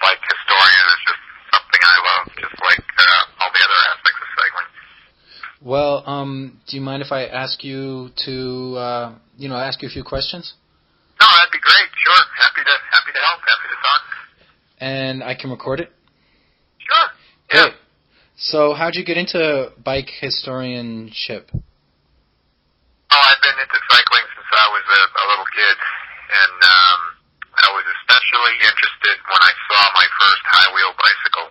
bike historian. It's just something I love, just like all the other aspects of cycling. Well, do you mind if I ask you to, ask you a few questions? No, that'd be great. Sure, happy to help. Happy to talk. And I can record it? Sure. Yeah. Great. So, how'd you get into bike historianship? Oh, I've been into cycling since I was a little kid, and I was especially interested when I saw my first high-wheel bicycle,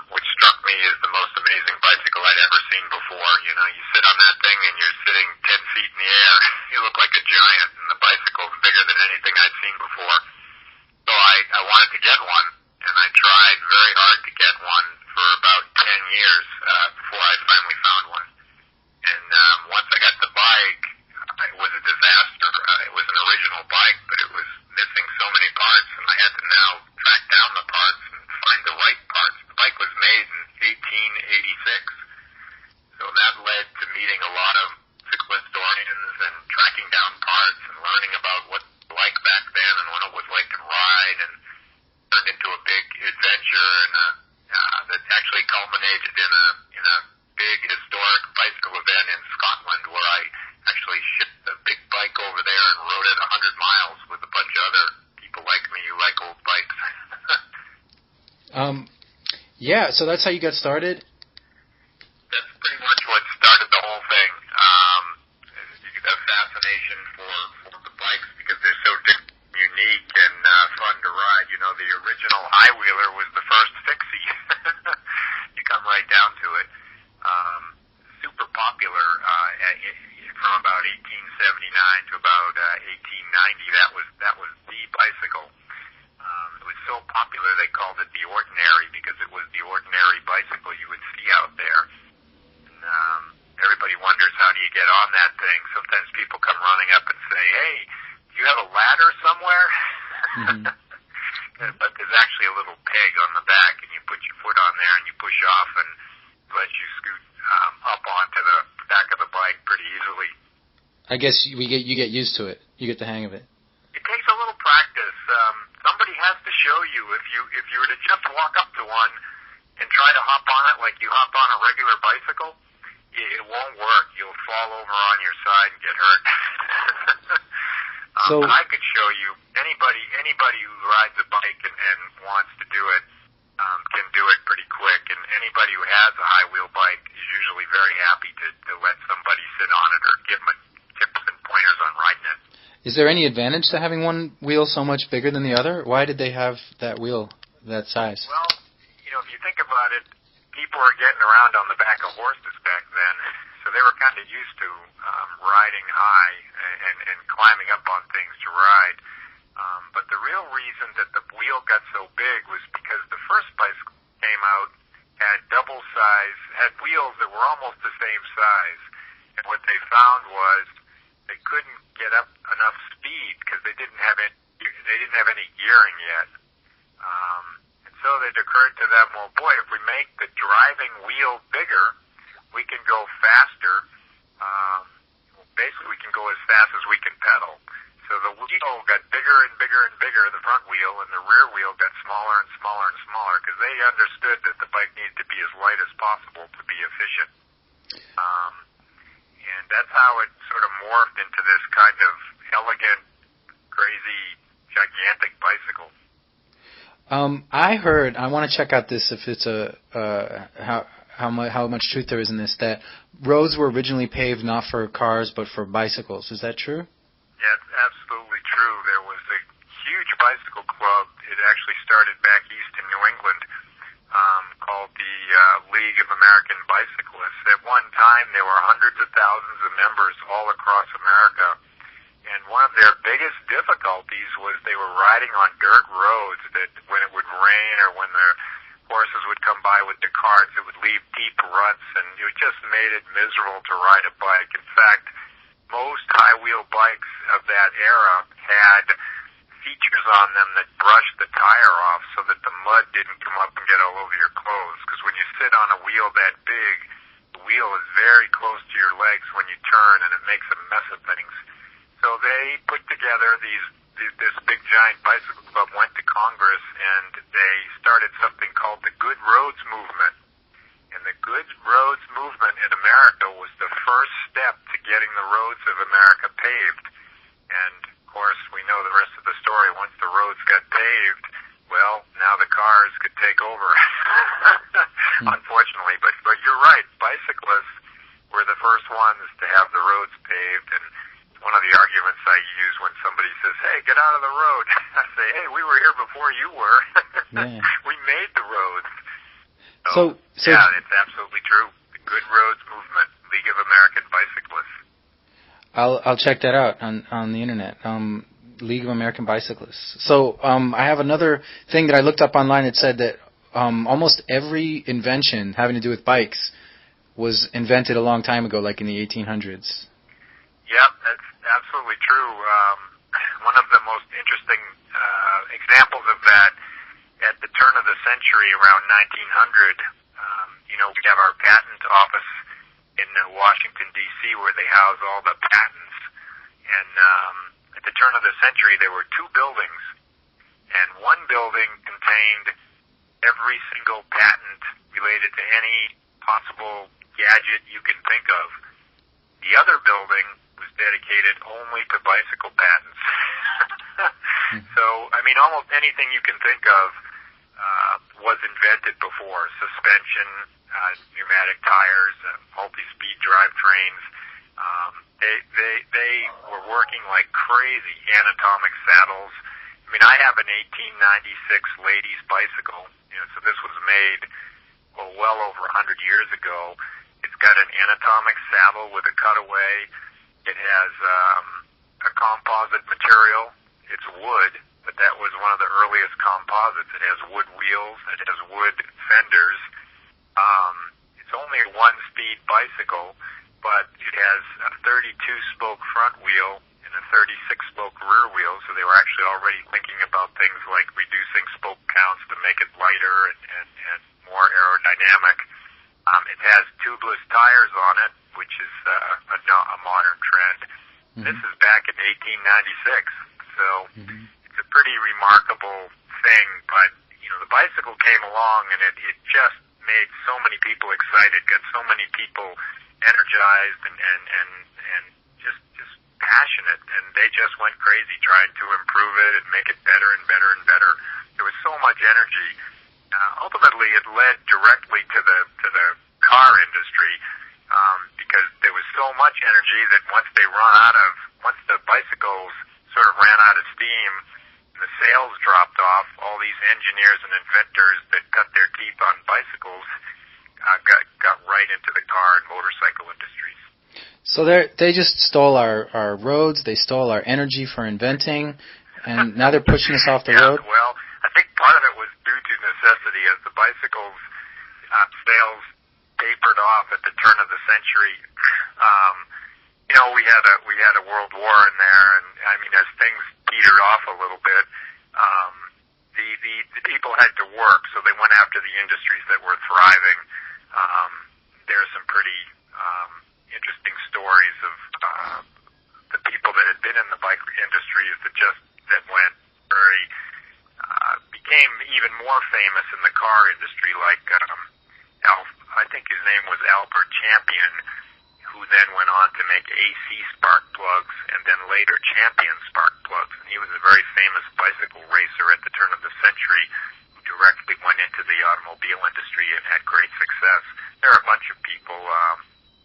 which struck me as the most amazing bicycle I'd ever seen before. You know, you sit on that thing and you're sitting 10 feet in the air. You look like a giant, and the bicycle's bigger than anything I'd seen before. So I wanted to get one, and I tried very hard to get one for about 10 years before I finally found one. And once I got the bike, it was a disaster. It was an original bike, but it was missing so many parts, and I had to now track down the parts and find the right parts. The bike was made in 1886, so that led to meeting a lot of cyclist historians and tracking down parts and learning about what it was like back then and what it was like to ride, and turned into a big adventure and that actually culminated in a big historic bicycle event in Scotland where I actually shipped a big bike over there and rode it 100 miles with a bunch of other people like me who like old bikes. Yeah, so that's how you got started? That's pretty much what started the whole thing. The fascination for the bikes because they're so different, unique, and fun to ride. You know, the original high-wheeler was the first fixie. You come right down to it. Super popular from about 1879 to about 1890. That was the bicycle. It was so popular they called it the ordinary because it was the ordinary bicycle you would see out there. And, everybody wonders, how do you get on that thing? Sometimes people come running up and say, hey, do you have a ladder somewhere? Mm-hmm. But there's actually a little peg on the back, and you put your foot on there and you push off and let you scoot up onto the back of the bike pretty easily. I guess you get used to it. You get the hang of it. It takes a little practice. Somebody has to show you. If you were to just walk up to one and try to hop on it like you hop on a regular bicycle, it won't work. You'll fall over on your side and get hurt. So I could show you anybody who rides a bike and wants to do it can do it pretty quick. And anybody who has a high wheel bike is usually very happy to let somebody sit on it or give them tips and pointers on riding it. is there any advantage to having one wheel so much bigger than the other? Why did they have that wheel that size? Well, if you think about it, people were getting around on the back of horses back then, so they were kind of used to riding high and climbing up on things to ride. But the real reason that the wheel got so big was because the first bicycle came out had had wheels that were almost the same size. And what they found was they couldn't get up enough speed because they didn't have any gearing yet. And so it occurred to them, well, boy, if we make the driving wheel bigger, we can go faster. Basically, we can go as fast as we can pedal. So the wheel got bigger and bigger and bigger, the front wheel, and the rear wheel got smaller and smaller and smaller because they understood that the bike needed to be as light as possible to be efficient. And that's how it sort of morphed into this kind of elegant, crazy, gigantic bicycle. I heard, I want to check out this if it's how much truth there is in this, that roads were originally paved not for cars but for bicycles. Is that true? Yeah, it's absolutely true. There was a huge bicycle club. It actually started back east in New England called the League of American Bicyclists. At one time, there were hundreds of thousands of members all across America. And one of their biggest difficulties was they were riding on dirt roads that when it would rain or when the horses would come by with the carts, it would leave deep ruts, and it just made it miserable to ride a bike. In fact, most high-wheel bikes of that era had features on them that brushed the tire off so that the mud didn't come up and get all over your clothes. Because when you sit on a wheel that big, the wheel is very close to your legs when you turn, and it makes a mess of things. So they put together this big giant bicycle club, went to Congress, and they started something called the Good Roads Movement. And the Good Roads Movement in America was the first step to getting the roads of America paved. And, of course, we know the rest of the story. Once the roads got paved, well, now the cars could take over, unfortunately. But you're right. Bicyclists were the first ones to have the roads paved. And one of the arguments I use when somebody says, hey, get out of the road, I say, hey, we were here before you were. Yeah. We made the roads. So, yeah, it's absolutely true. The Good Roads Movement, League of American Bicyclists. I'll check that out on the internet. League of American Bicyclists. So I have another thing that I looked up online. It said that almost every invention having to do with bikes was invented a long time ago, like in the 1800s. Yep, that's absolutely true. One of the most interesting examples of that, at the turn of the century, around 1900, we have our patent office in Washington, D.C., where they house all the patents. And at the turn of the century, there were two buildings, and one building contained every single patent related to any possible gadget you can think of. The other building was dedicated only to bicycle patents. So, I mean, almost anything you can think of was invented before. Suspension, pneumatic tires, multi-speed drivetrains. They were working like crazy. Anatomic saddles. I mean, I have an 1896 ladies' bicycle. So this was made well over 100 years ago. It's got an anatomic saddle with a cutaway. It has a composite material. It's wood, but that was one of the earliest composites. It has wood wheels. It has wood fenders. It's only a one-speed bicycle, but it has a 32-spoke front wheel and a 36-spoke rear wheel, so they were actually already thinking about things like reducing spoke counts to make it lighter and more aerodynamic. It has tubeless tires on it, which is a modern trend. Mm-hmm. This is back in 1896, so it's a pretty remarkable thing. But the bicycle came along, and it just made so many people excited, got so many people energized and just passionate, and they just went crazy trying to improve it and make it better and better and better. There was so much energy. Ultimately, it led directly to the car industry, because there was so much energy that once the bicycles sort of ran out of steam, the sales dropped off. All these engineers and inventors that cut their teeth on bicycles got right into the car and motorcycle industries. So they just stole our roads. They stole our energy for inventing, and now they're pushing us off the road. Well, I think part of it was due to necessity, as the bicycles sales tapered off at the turn of the century. We had a world war in there, and I mean, as things petered off a little bit, the people had to work, so they went after the industries that were thriving. There's some pretty interesting stories of the people that had been in the bike industries that went became even more famous in the car industry, like I think his name was Albert Champion, who then went on to make AC spark plugs and then later Champion spark plugs. And he was a very famous bicycle racer at the turn of the century who directly went into the automobile industry and had great success. There are a bunch of people.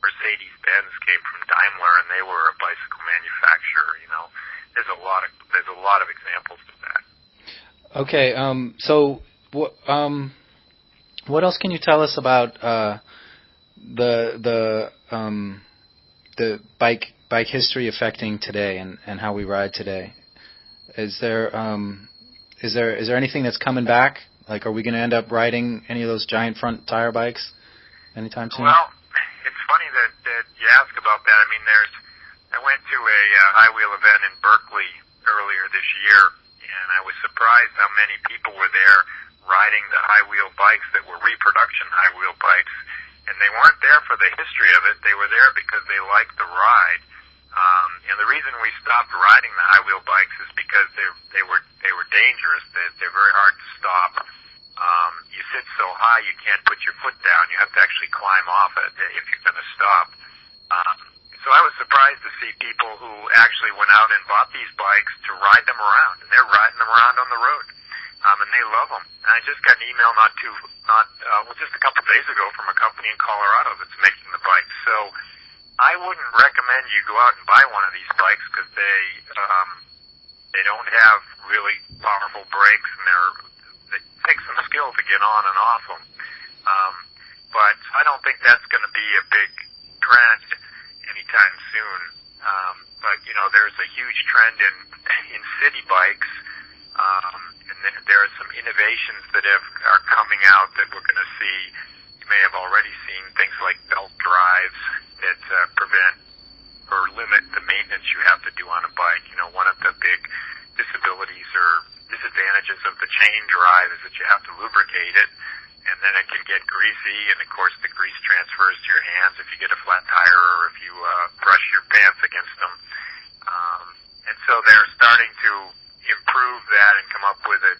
Mercedes-Benz came from Daimler, and they were a bicycle manufacturer. There's a lot of examples of that. Okay, so what else can you tell us about the bike history affecting today and how we ride today? Is there anything that's coming back? Like, are we going to end up riding any of those giant front tire bikes anytime soon? Well, it's funny that you ask about that. I mean, I went to a high wheel event in Berkeley earlier this year, and I was surprised how many people were there riding the high wheel bikes that were reproduction high wheel bikes. And they weren't there for the history of it. They were there because they liked the ride. And the reason we stopped riding the high wheel bikes is because they were dangerous. They're very hard to stop. You sit so high you can't put your foot down. You have to actually climb off it if you're going to stop. So I was surprised to see people who actually went out and bought these bikes to ride them around, and they're riding them around on the road, and they love them. And I just got an email just a couple days ago from a company in Colorado that's making the bikes. So I wouldn't recommend you go out and buy one of these bikes because they don't have really powerful brakes, and they take some skill to get on and off them. But I don't think that's going to be a big trend anytime soon. But there's a huge trend in city bikes, and there are some innovations that are coming out that we're going to see. You may have already seen things like belt drives that prevent or limit the maintenance you have to do on a bike. One of the big disabilities or disadvantages of the chain drive is that you have to lubricate it, and then it can get greasy, and of course the grease transfers to your hands if you get a flat tire or if you brush your pants against them. And so they're starting to improve that and come up with a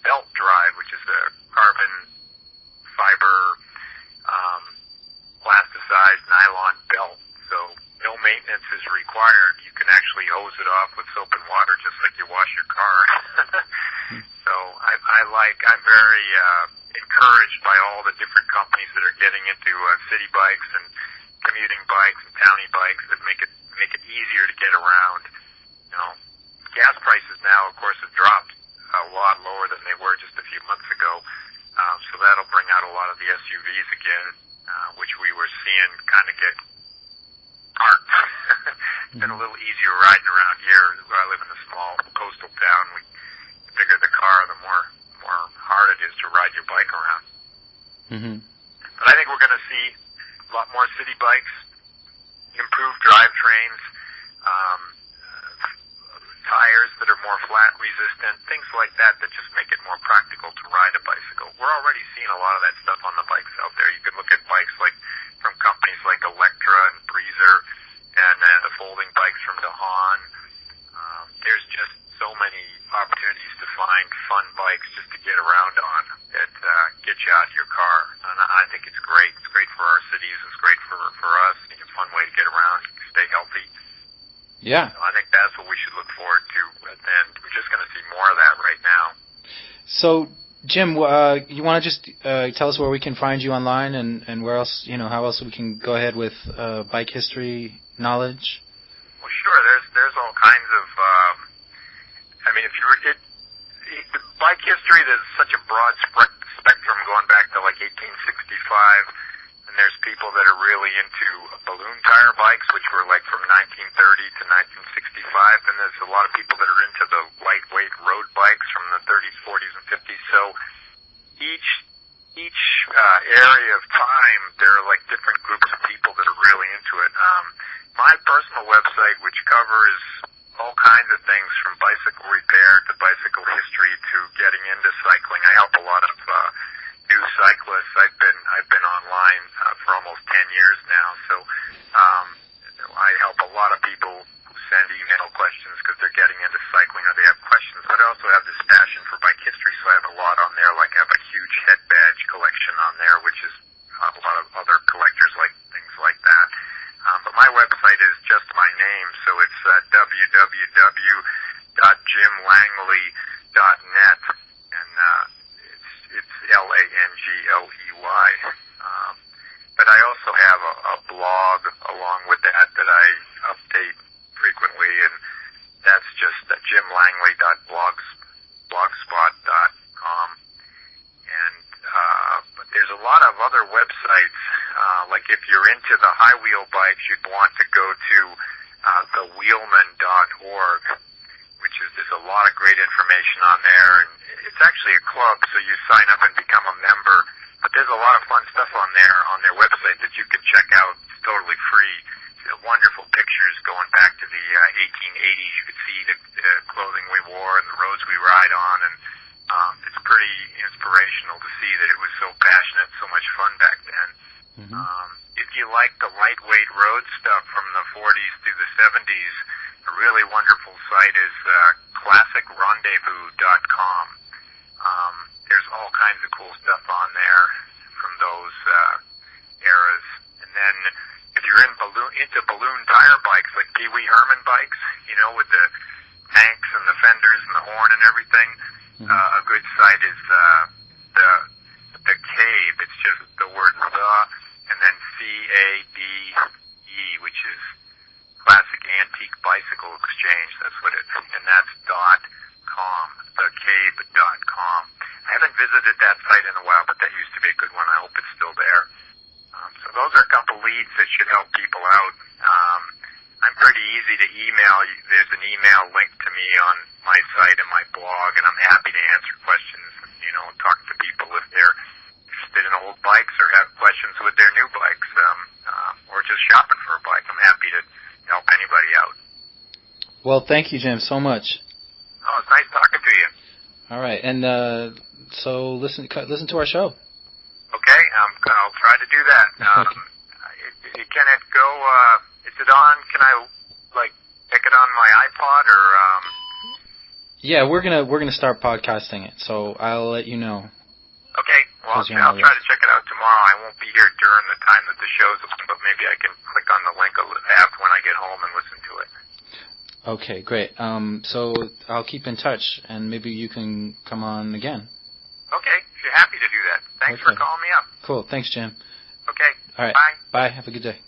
belt drive, which is a carbon fiber plasticized nylon belt. So no maintenance is required. You can actually hose it off with soap and water just like you wash your car. So I'm very encouraged by all the different companies that are getting into city bikes and commuting bikes and townie bikes that make it easier to get around. Gas prices now, of course, have dropped a lot lower than they were just a few months ago. So that'll bring out a lot of the SUVs again, which we were seeing kind of get parked. It's been a little easier riding around here. I live in a small coastal town. The bigger the car, the more hard it is to ride your bike around. Mm-hmm. But I think we're going to see a lot more city bikes, improved drivetrains, tires that are more flat resistant, things like that just make it more practical to ride a bicycle. We're already seeing a lot of that stuff on the bikes out there. You can look at bikes like from companies like Electra and Breezer, and the folding bikes from DeHaan. There's just so many opportunities to find fun bikes just to get around on that get you out of your car. And I think it's great. It's great for our cities. It's great for us. It's a fun way to get around, stay healthy. Yeah. So I think that's what we should look forward to, and we're just going to see more of that right now. So, Jim, you want to just tell us where we can find you online and where else, how else we can go ahead with bike history knowledge? Well, sure. There's all kinds of, the bike history, there's such a broad spectrum going back to like 1865. And there's people that are really into balloon tire bikes, which were like from 1930 to 1965. And there's a lot of people that are into the lightweight road bikes from the 30s, 40s, and 50s. So each area of time, there are like different groups of people that are really into it. My personal website, which covers all kinds of things from bicycle repair to bicycle history to getting into cycling. I help a lot of new cyclists. I've been online for almost 10 years now, so I help a lot of people who send email questions because they're getting into cycling or they have questions. But I also have this passion for bike history, so I have a lot on there. Like I have a huge head badge collection on there, which is a lot of other collectors like things like that. But my website is just my name, so it's www.jimlangley.net, and it's Langley. But I also have a blog along with that I update frequently, and that's just jimlangley.blogspot.com. And but there's a lot of other websites. Like if you're into the high wheel bikes, you'd want to go to thewheelman.org, which is there's a lot of great information on there. And it's actually a club, so you sign up and become a member. But there's a lot of fun stuff on their website that you can check out. It's totally free. Wonderful pictures going back to the 1880s. You could see the clothing we wore and the roads we ride on, and it's pretty inspirational to see that it was so passionate, so much fun back then. Mm-hmm. If you like the lightweight road stuff from the 40s through the 70s. A really wonderful site is classicrendezvous.com. There's all kinds of cool stuff on there from those eras. And then if you're into balloon tire bikes, like Pee Wee Herman bikes, with the tanks and the fenders and the horn and everything, a good site is the Cave. It's just the word the and then CADE, which is Classic Antique Bicycle Exchange. That's what it is, and that's .com, thecave.com. I haven't visited that site in a while, but that used to be a good one. I hope it's still there. So those are a couple leads that should help people out. I'm pretty easy to email. There's an email link to me on my site and my blog, and I'm happy to answer questions, talk to people if they're interested in old bikes or have questions with their new bikes, or just shopping for a bike. I'm happy to help anybody out. Well, thank you, Jim, so much. Oh, it's nice talking to you. All right, and so listen to our show. Okay, I'll try to do that. Can it go? Is it on? Can I pick it on my iPod or? Yeah, we're gonna start podcasting it, so I'll let you know. Okay, well, I'll try to check it out tomorrow. I won't be here during the time that the show's on, but maybe I can click on the link after when I get home and listen to it. Okay, great. So I'll keep in touch, and maybe you can come on again. Okay, if you're happy to do that. Thanks for calling me up. Cool. Thanks, Jim. Okay. All right. Bye. Bye. Have a good day.